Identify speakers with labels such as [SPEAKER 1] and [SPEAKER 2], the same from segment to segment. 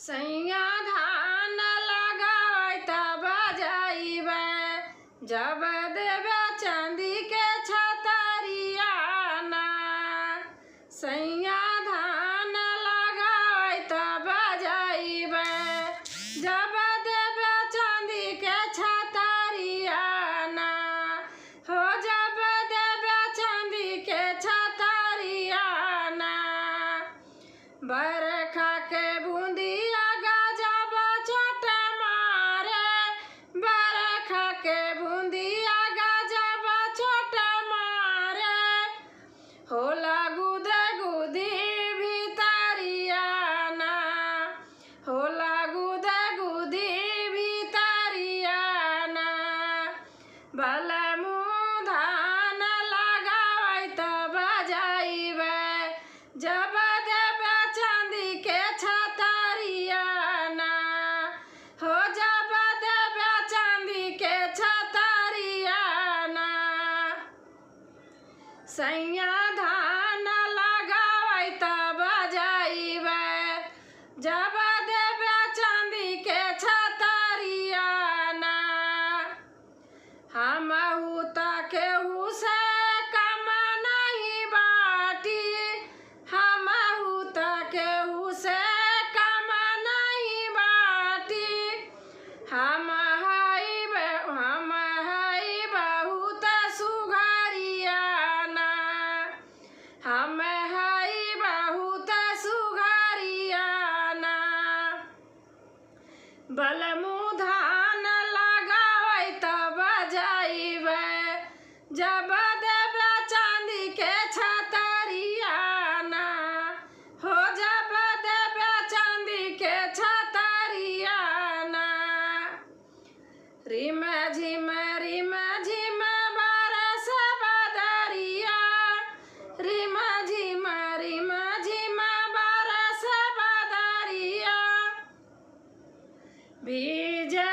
[SPEAKER 1] सैया धान लगावै तब बजाइबै, जब देबै चांदी के छतरिया ना। सैया धान लगावै तब बजाइबै, जब देबै चांदी के छतरिया ना। हो जब देबै चांदी के छतरिया ना। बरखा के बूंदिया गजब छोट मारे, बरखा के बूंदिया गजब छोट मारे। होला गुद गुदी भीतरिया ना, होला गुद गुदी भीतरिया ना। बलमुँह धान लगावै तब बजाइबै, जब देबै चांदी के छतरिया ना। हो जब देबै चांदी के छतरिया ना। सैया धान लगावै तब बजाइबै, जब देबै चांदी के छतरिया ना। हमहू त केहू से कम नहीं बाटी, हमहू त केहू से कम नहीं बाटी। हम हई बहुत सुघरिया ना, हम हई बहुत सुघरिया ना। बलमुँह धान लगावै तब बजाइबै, जब देबै चांदी के छतरिया ना। हो जब देबै चांदी के छतरिया ना। रिम झिम बरस बदरिया, रिम झिम बरस बदरिया। भीजे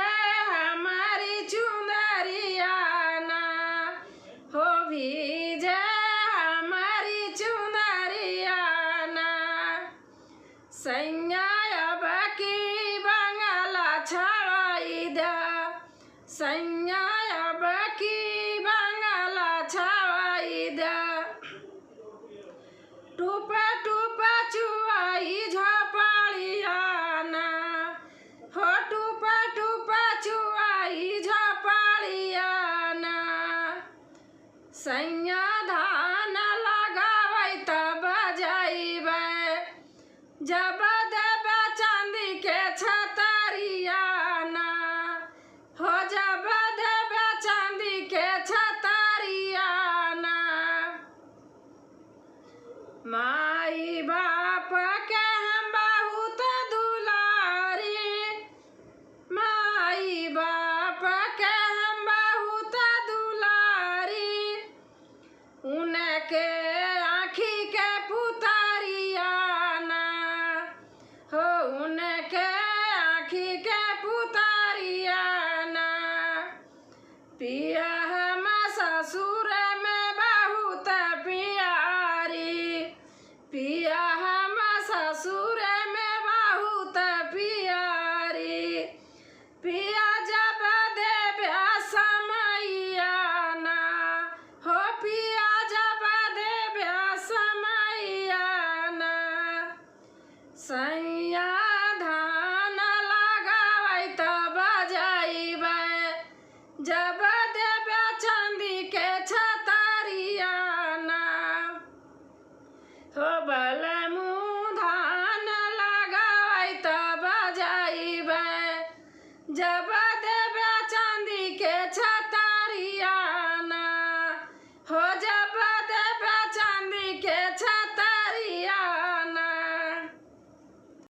[SPEAKER 1] हमारी चुनरिया ना, हो भीजे हमारी चुनरिया ना। सैया अब की बंगला छवाई द, सैया अब की बंगला छवाई द। टूप टूप चुआई झोपड़िया ना, हो टूप टूप चुआई झोपड़िया ना। सैया धान लगावै तब बजाइबै, जब देबै चांदी के छतरिया ना। हो जब देबै चांदी के छतरिया ना। माई बाप के हम बहुत दुलारी, माई बाप के हम बहुत दुलारी। उनके आँखी के पुतरिया ना, हो उनके आँखी के पुतरिया ना। पिया हम ससुर में बहुत प्यारी, पिया हम ससुर में बहुत प्यारी। पिया जब देबै समैया ना, हो पिया जब देबै समैया ना। सैया धान लगावै तब बजाइबै, जब